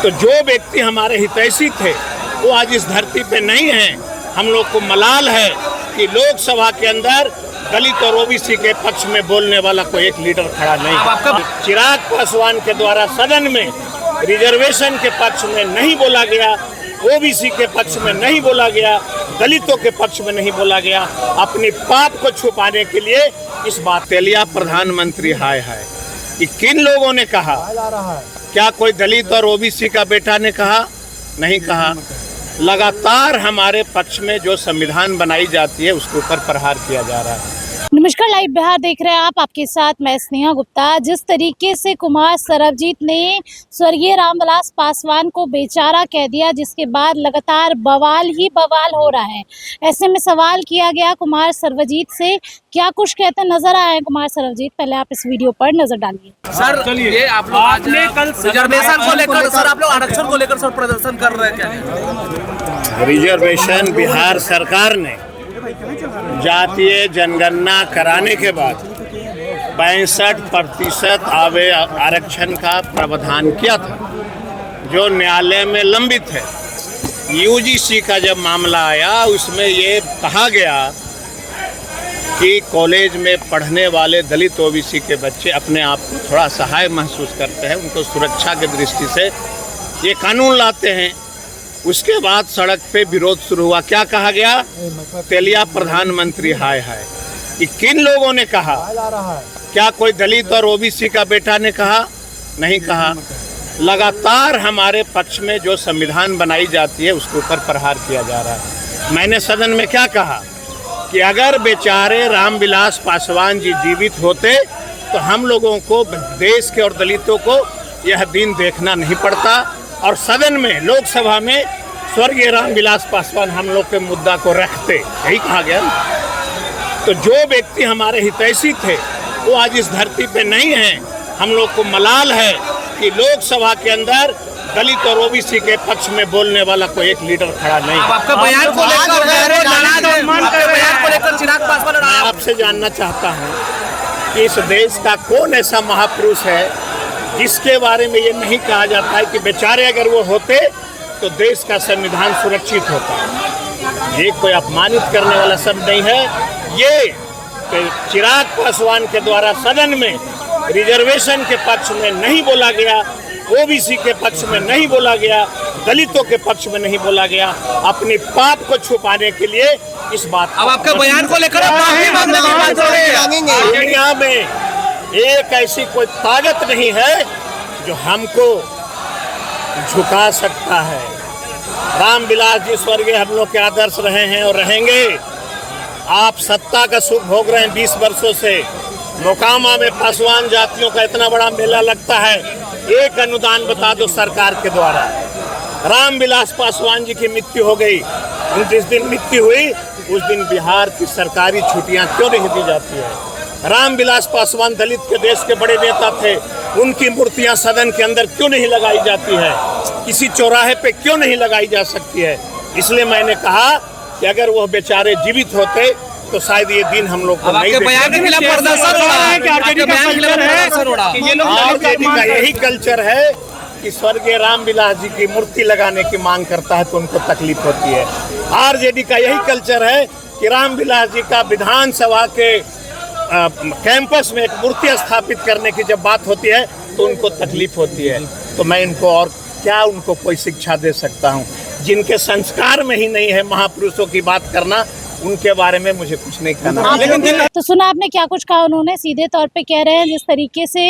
तो जो व्यक्ति हमारे हितैषी थे वो आज इस धरती पे नहीं है। हम लोग को मलाल है कि लोकसभा के अंदर दलित और ओबीसी के पक्ष में बोलने वाला कोई एक लीडर खड़ा नहीं। चिराग पासवान के द्वारा सदन में रिजर्वेशन के पक्ष में नहीं बोला गया, ओबीसी के पक्ष में नहीं बोला गया, दलितों के पक्ष में नहीं बोला गया। अपनी पाप को छुपाने के लिए इस बात के लिए प्रधानमंत्री हाय हाय कि किन लोगों ने कहा? क्या कोई दलित और ओबीसी का बेटा ने कहा? नहीं कहा। लगातार हमारे पक्ष में जो संविधान बनाई जाती है उसके ऊपर प्रहार किया जा रहा है। नमस्कार, लाइव बिहार देख रहे हैं आप। आपके साथ मैं स्नेहा गुप्ता। जिस तरीके से कुमार सर्वजीत ने स्वर्गीय रामविलास पासवान को बेचारा कह दिया, जिसके बाद लगातार बवाल ही बवाल हो रहा है। ऐसे में सवाल किया गया कुमार सर्वजीत से, क्या कुछ कहते नजर आए हैं कुमार सर्वजीत? पहले आप इस वीडियो पर नजर डालिए। सर, ये आप लोग आज रिजर्वेशन को लेकर सर आप लोग आरक्षण को लेकर सर प्रदर्शन कर रहे हैं क्या? रिजर्वेशन बिहार सरकार ने जातीय जनगणना कराने के बाद 65% आरक्षण का प्रावधान किया था, जो न्यायालय में लंबित है। यूजीसी का जब मामला आया उसमें ये कहा गया कि कॉलेज में पढ़ने वाले दलित ओबीसी के बच्चे अपने आप को थोड़ा असहाय महसूस करते हैं, उनको सुरक्षा की दृष्टि से ये कानून लाते हैं। उसके बाद सड़क पे विरोध शुरू हुआ। क्या कहा गया? तेलिया प्रधानमंत्री हाय हाय कि किन लोगों ने कहा? क्या कोई दलित और ओबीसी का बेटा ने कहा? नहीं कहा। लगातार हमारे पक्ष में जो संविधान बनाई जाती है उसके ऊपर प्रहार किया जा रहा है। मैंने सदन में क्या कहा कि अगर बेचारे रामविलास पासवान जी जीवित होते तो हम लोगों को, देश के और दलितों को यह दिन देखना नहीं पड़ता। और सदन में, लोकसभा में स्वर्गीय रामविलास पासवान हम लोग के मुद्दा को रखते, यही कहा गया। तो जो व्यक्ति हमारे हितैषी थे वो आज इस धरती पे नहीं है। हम लोग को मलाल है कि लोकसभा के अंदर दलित और ओबीसी के पक्ष में बोलने वाला कोई एक लीडर खड़ा नहीं। आपका बयान को लेकर चिराग पासवान, मैं आपसे जानना चाहता हूँ कि इस देश का कौन ऐसा महापुरुष है जिसके बारे में ये नहीं कहा जाता है कि बेचारे अगर वो होते तो देश का संविधान सुरक्षित होता। ये कोई अपमानित करने वाला शब्द नहीं है। ये चिराग पासवान के द्वारा सदन में रिजर्वेशन के पक्ष में नहीं बोला गया, ओबीसी के पक्ष में नहीं बोला गया, दलितों के पक्ष में नहीं बोला गया। अपनी पाप को छुपाने के लिए इस बात। अब आपके बयान को लेकर दुनिया में एक ऐसी कोई ताकत नहीं है जो हमको झुका सकता है। रामविलास जी स्वर्गीय हम लोग के आदर्श रहे हैं और रहेंगे। आप सत्ता का सुख भोग रहे हैं 20 वर्षों से। मोकामा में पासवान जातियों का इतना बड़ा मेला लगता है, एक अनुदान बता दो सरकार के द्वारा। रामविलास पासवान जी की मृत्यु हो गई, जिस दिन मृत्यु हुई उस दिन बिहार की सरकारी छुट्टियां क्यों नहीं दी जाती है? रामविलास पासवान दलित के देश के बड़े नेता थे, उनकी मूर्तियां सदन के अंदर क्यों नहीं लगाई जाती है? किसी चौराहे पे क्यों नहीं लगाई जा सकती है? इसलिए मैंने कहा कि अगर वो बेचारे जीवित होते तो शायद ये दिन हम लोग को नहीं। आरजेडी का यही कल्चर है कि स्वर्गीय रामविलास जी की मूर्ति लगाने की मांग करता है तो उनको तकलीफ होती है। आरजेडी का यही कल्चर है कि रामविलास जी का विधानसभा के कैंपस में एक मूर्ति स्थापित करने की जब बात होती है तो उनको तकलीफ होती है। तो मैं इनको और क्या उनको कोई शिक्षा दे सकता हूँ? जिनके संस्कार में ही नहीं है महापुरुषों की बात करना, उनके बारे में मुझे कुछ नहीं कहना। तो सुना आपने क्या कुछ कहा। उन्होंने सीधे तौर पे कह रहे हैं जिस तरीके से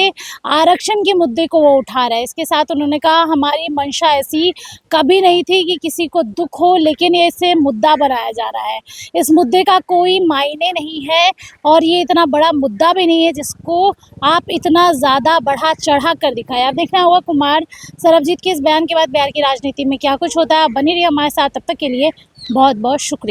आरक्षण के मुद्दे को वो उठा रहा है, इसके साथ उन्होंने कहा हमारी मंशा ऐसी कभी नहीं थी कि किसी को दुख हो, लेकिन ये इसे मुद्दा बनाया जा रहा है। इस मुद्दे का कोई मायने नहीं है और ये इतना बड़ा मुद्दा भी नहीं है जिसको आप इतना ज़्यादा बढ़ा चढ़ा कर दिखाए। आप देखना होगा कुमार सर्वजीत के इस बयान के बाद बिहार की राजनीति में क्या कुछ होता है। आप बनी रहिए हमारे साथ, तब तक के लिए बहुत बहुत शुक्रिया।